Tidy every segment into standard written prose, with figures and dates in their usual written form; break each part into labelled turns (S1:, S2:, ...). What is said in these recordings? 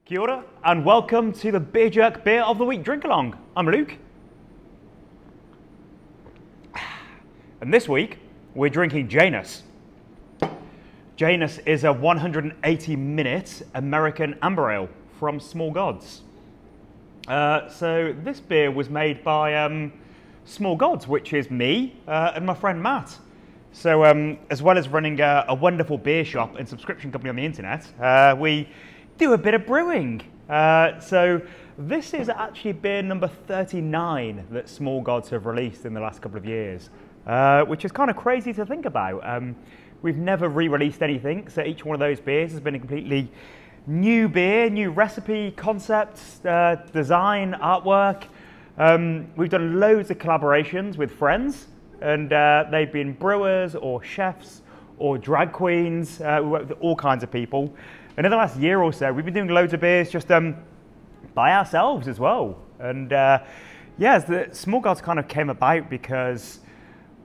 S1: Kia ora, and welcome to the Beer Jerk Beer of the Week Drink Along. I'm Luke. And this week, we're drinking Janus. Janus is a 180-minute American amber ale from Small Gods. So this beer was made by Small Gods, which is me and my friend Matt. So as well as running a wonderful beer shop and subscription company on the internet, we do a bit of brewing. So this is actually beer number 39 that Small Gods have released in the last couple of years, which is kind of crazy to think about. We've never re-released anything, so each one of those beers has been a completely new beer, new recipe, concepts, design, artwork. We've done loads of collaborations with friends, and they've been brewers or chefs or drag queens. We work with all kinds of people. And in the last year or so, we've been doing loads of beers just by ourselves as well. And yeah, the Small Gods kind of came about because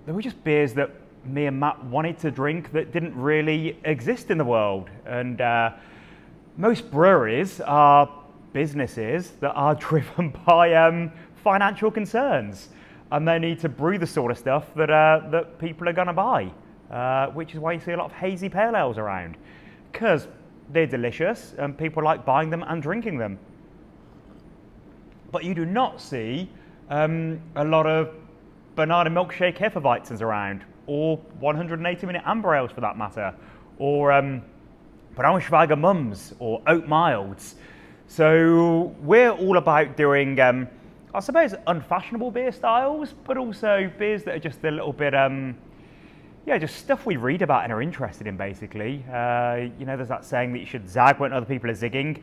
S1: they were just beers that me and Matt wanted to drink that didn't really exist in the world. And most breweries are businesses that are driven by financial concerns. And they need to brew the sort of stuff that, that people are going to buy, which is why you see a lot of hazy pale ales around. Because they're delicious and people like buying them and drinking them. But you do not see a lot of banana milkshake Hefeweizens around, or 180-minute amber ales for that matter, or Braunschweiger Mums, or oat milds. So we're all about doing, I suppose, unfashionable beer styles, but also beers that are just a little bit yeah, just stuff we read about and are interested in, basically. You know, there's that saying that you should zag when other people are zigging.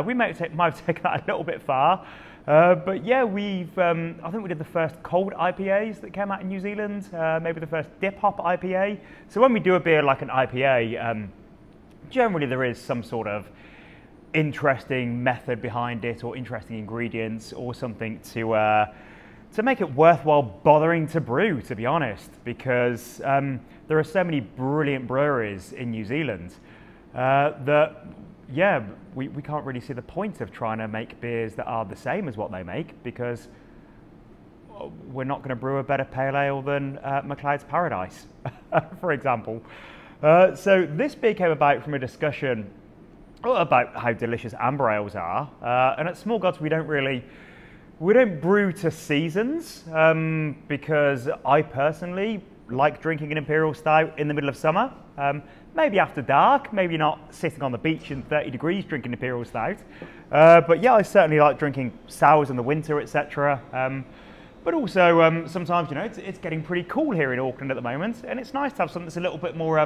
S1: We might have taken that a little bit far. But yeah, I think we did the first cold IPAs that came out in New Zealand, maybe the first dip hop IPA. So when we do a beer like an IPA, generally there is some sort of interesting method behind it, or interesting ingredients, or something to make it worthwhile bothering to brew, to be honest, because there are so many brilliant breweries in New Zealand that, yeah, we can't really see the point of trying to make beers that are the same as what they make, because we're not going to brew a better pale ale than McLeod's Paradise, for example. So this beer came about from a discussion about how delicious amber ales are, and at Small Gods we don't brew to seasons, because I personally like drinking an imperial stout in the middle of summer. Maybe after dark, maybe not sitting on the beach in 30 degrees drinking imperial stout. But yeah, I certainly like drinking sours in the winter, etc. But also sometimes, you know, it's getting pretty cool here in Auckland at the moment, and it's nice to have something that's a little bit more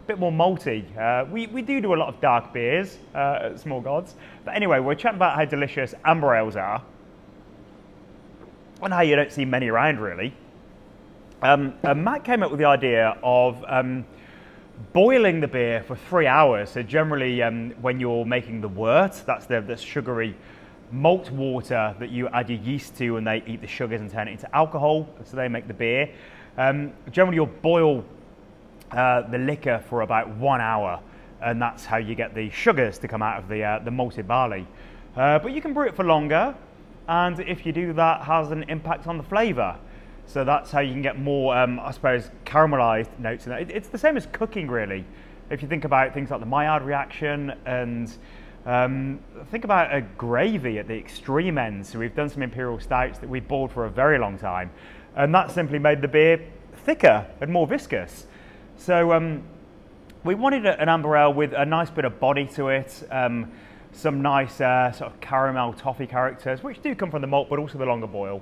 S1: malty. We do a lot of dark beers at Small Gods. But anyway, we're chatting about how delicious amber ales are, and how you don't see many around, really. Matt came up with the idea of boiling the beer for 3 hours. So generally, when you're making the wort, that's the sugary malt water that you add your yeast to, and they eat the sugars and turn it into alcohol, so they make the beer. Generally, you'll boil the liquor for about 1 hour, and that's how you get the sugars to come out of the malted barley. But you can brew it for longer, and if you do that, has an impact on the flavour. So that's how you can get more, I suppose, caramelised notes in it. It's the same as cooking, really. If you think about things like the Maillard reaction, and think about a gravy at the extreme end. So we've done some imperial stouts that we boiled for a very long time, and that simply made the beer thicker and more viscous. So we wanted an amber ale with a nice bit of body to it, some nice sort of caramel toffee characters, which do come from the malt, but also the longer boil.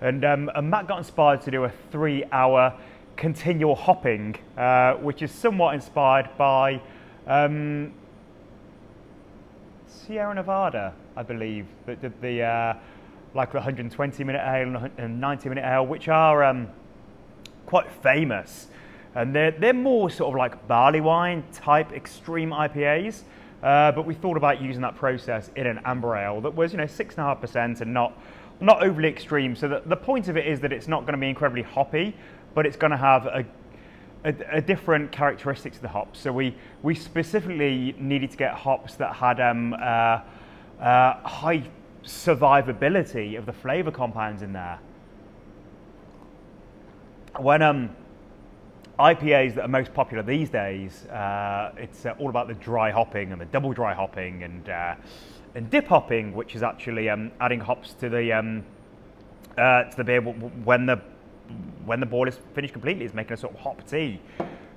S1: And Matt got inspired to do a 3-hour continual hopping, which is somewhat inspired by Sierra Nevada, I believe, that did the like the 120-minute ale and 90-minute ale, which are quite famous. And they're more sort of like barley wine type extreme IPAs. But we thought about using that process in an amber ale that was, you know, 6.5% and not overly extreme. So the point of it is that it's not going to be incredibly hoppy, but it's going to have a different characteristics of the hops. So we specifically needed to get hops that had high survivability of the flavour compounds in there. When IPAs that are most popular these days, it's all about the dry hopping and the double dry hopping and dip hopping, which is actually adding hops to the beer when the boil is finished completely. It's making a sort of hop tea.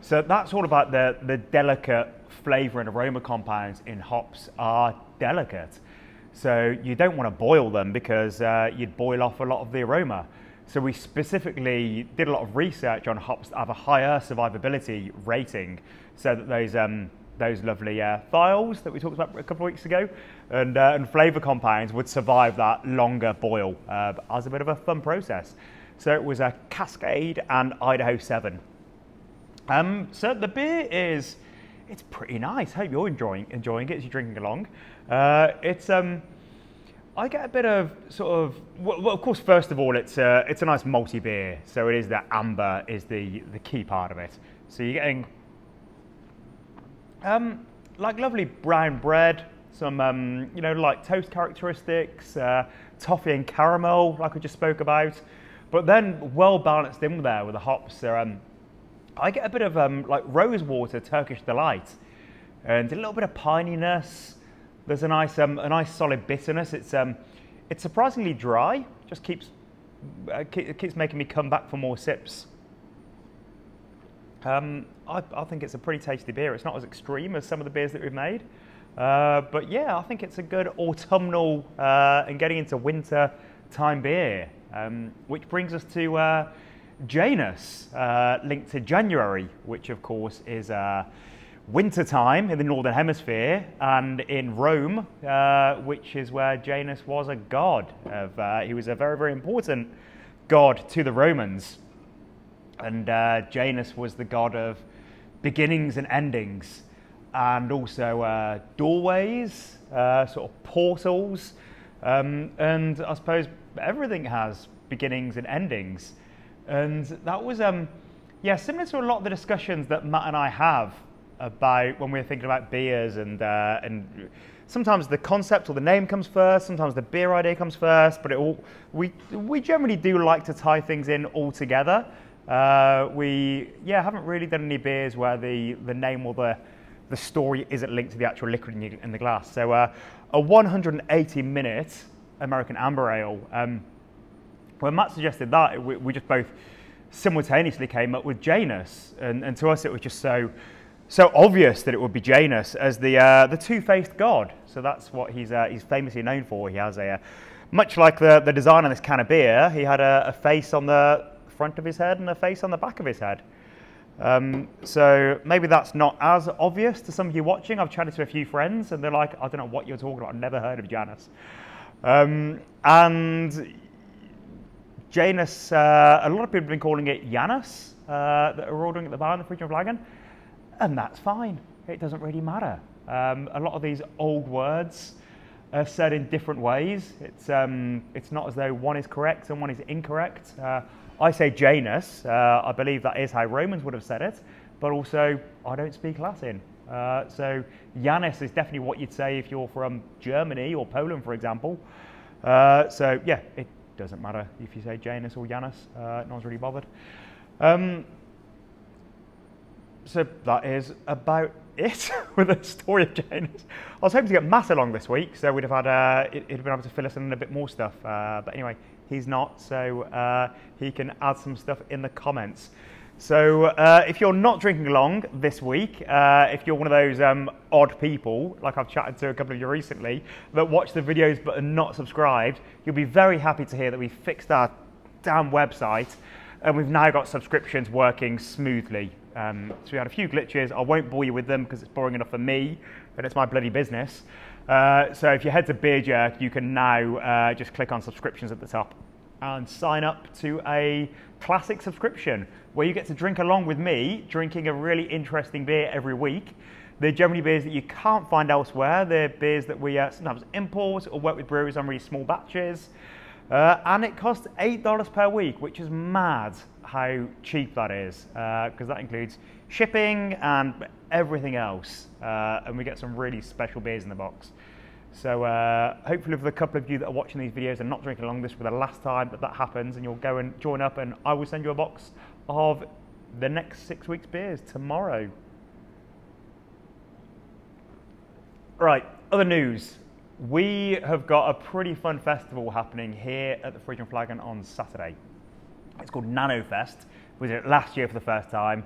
S1: So that's all about the delicate flavour and aroma compounds in hops are delicate. So you don't want to boil them because you'd boil off a lot of the aroma. So we specifically did a lot of research on hops that have a higher survivability rating, so that those lovely thiols that we talked about a couple of weeks ago and flavour compounds would survive that longer boil as a bit of a fun process. So it was a Cascade and Idaho 7. So the beer it's pretty nice. Hope you're enjoying it as you're drinking along. I get a bit of sort of, well, of course, first of all, it's a nice malty beer. So it is that amber is the key part of it. So you're getting like lovely brown bread, some like toast characteristics, toffee and caramel, like we just spoke about, but then well balanced in there with the hops. So I get a bit of like rosewater Turkish delight, and a little bit of pininess. There's a nice solid bitterness. It's surprisingly dry. Just keeps making me come back for more sips. I think it's a pretty tasty beer. It's not as extreme as some of the beers that we've made, but yeah, I think it's a good autumnal and getting into winter time beer. Which brings us to Janus, linked to January, which of course is winter time in the Northern Hemisphere, and in Rome, which is where Janus was a god. He was a very, very important god to the Romans. And Janus was the god of beginnings and endings, and also doorways, sort of portals, and I suppose everything has beginnings and endings. And that was, yeah, similar to a lot of the discussions that Matt and I have about when we're thinking about beers, and sometimes the concept or the name comes first, sometimes the beer idea comes first, but we generally do like to tie things in all together. We haven't really done any beers where the name or the story isn't linked to the actual liquid in the glass. So a 180-minute American amber ale. When Matt suggested that, we just both simultaneously came up with Janus, and to us it was just so obvious that it would be Janus as the two-faced god. So that's what he's famously known for. He has much like the design on this can of beer, he had a face on the front of his head and a face on the back of his head. So maybe that's not as obvious to some of you watching. I've chatted to a few friends and they're like, I don't know what you're talking about, I've never heard of Janus. And Janus, a lot of people have been calling it Janus, that are ordering at the bar in the Fridge and Flagon, and that's fine. It doesn't really matter. A lot of these old words are said in different ways. It's not as though one is correct and one is incorrect. I say Janus. I believe that is how Romans would have said it, but also I don't speak Latin. So Janus is definitely what you'd say if you're from Germany or Poland, for example. So yeah, it doesn't matter if you say Janus or Janus. No one's really bothered. So that is about it with the story of Janus. I was hoping to get Matt along this week, so we'd have had he'd have been able to fill us in a bit more stuff. But anyway, he's not, so he can add some stuff in the comments. So if you're not drinking along this week, if you're one of those odd people, like I've chatted to a couple of you recently, that watch the videos but are not subscribed, you'll be very happy to hear that we fixed our damn website and we've now got subscriptions working smoothly. So we had a few glitches. I won't bore you with them because it's boring enough for me and it's my bloody business. So if you head to Beer Jerk, you can now just click on subscriptions at the top and sign up to a classic subscription where you get to drink along with me, drinking a really interesting beer every week. They're generally beers that you can't find elsewhere. They're beers that we sometimes import or work with brewers on really small batches. And it costs $8 per week, which is mad how cheap that is, because that includes shipping and everything else. And we get some really special beers in the box. So hopefully for the couple of you that are watching these videos and not drinking along, this will be the last time that happens, and you'll go and join up, and I will send you a box of the next 6 weeks beers tomorrow. Right, other news. We have got a pretty fun festival happening here at the Fridge and Flagon on Saturday. It's called Nano Fest. We did it last year for the first time,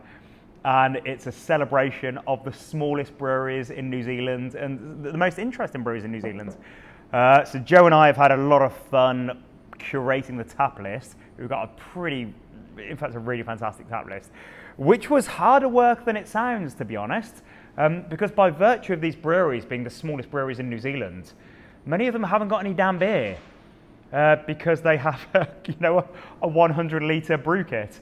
S1: and it's a celebration of the smallest breweries in New Zealand and the most interesting breweries in New Zealand. So Joe and I have had a lot of fun curating the tap list. We've got in fact, a really fantastic tap list, which was harder work than it sounds, to be honest. Because by virtue of these breweries being the smallest breweries in New Zealand, many of them haven't got any damn beer because they have a 100-litre brew kit.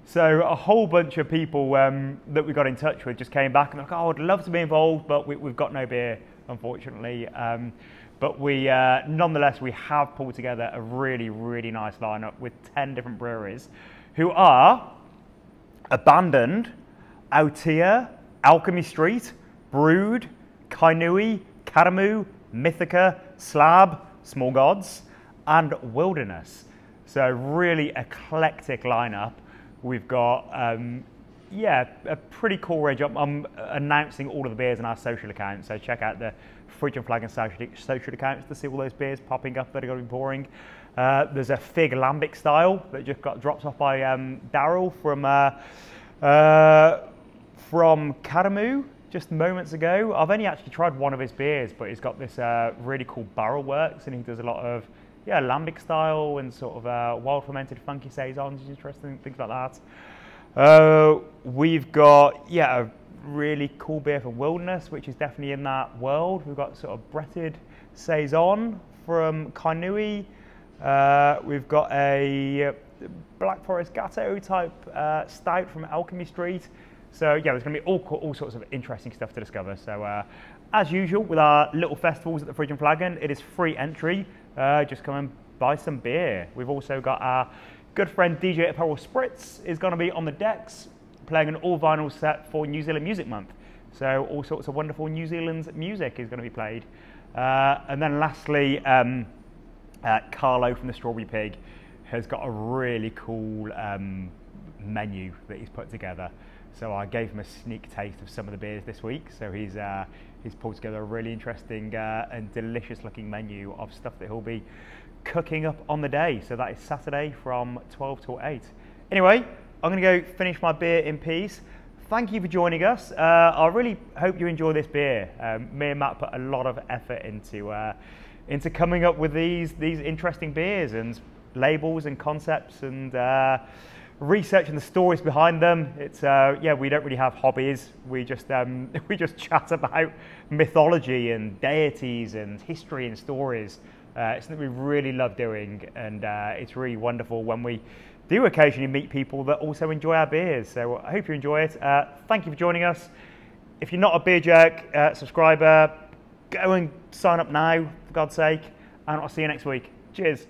S1: So a whole bunch of people that we got in touch with just came back and they're like, oh, I'd love to be involved, but we've got no beer, unfortunately. But we, nonetheless, we have pulled together a really, really nice lineup with 10 different breweries who are Abandoned, Aotea, Alchemy Street, Brewed, Kainui, Karamu, Mythica, Slab, Small Gods, and Wilderness. So really eclectic lineup. We've got, a pretty cool range. I'm announcing all of the beers on our social accounts, so check out the Fridge and Flagon social accounts to see all those beers popping up that are going to be pouring. There's a Fig Lambic style that just got dropped off by Daryl from Karamu just moments ago. I've only actually tried one of his beers, but he's got this really cool barrel works, and he does a lot of lambic style and sort of wild fermented funky saisons, interesting things like that. We've got a really cool beer from Wilderness, which is definitely in that world. We've got sort of Bretted saison from Kainui. We've got a Black Forest Gatto type stout from Alchemy Street. So there's going to be all sorts of interesting stuff to discover. So as usual with our little festivals at the Fridge and Flagon, it is free entry. Just come and buy some beer. We've also got our good friend DJ Apparel Spritz is going to be on the decks playing an all vinyl set for New Zealand Music Month. So all sorts of wonderful New Zealand music is going to be played. And then lastly, Carlo from the Strawberry Pig has got a really cool menu that he's put together. So I gave him a sneak taste of some of the beers this week. So he's pulled together a really interesting and delicious looking menu of stuff that he'll be cooking up on the day. So that is Saturday from 12 till 8. Anyway, I'm going to go finish my beer in peace. Thank you for joining us. I really hope you enjoy this beer. Me and Matt put a lot of effort into coming up with these interesting beers and labels and concepts and researching the stories behind them. It's we don't really have hobbies. We just chat about mythology and deities and history and stories. It's something we really love doing, and it's really wonderful when we do occasionally meet people that also enjoy our beers. So I hope you enjoy it. Thank you for joining us. If you're not a Beer Jerk subscriber, go and sign up now, for God's sake, and I'll see you next week. Cheers.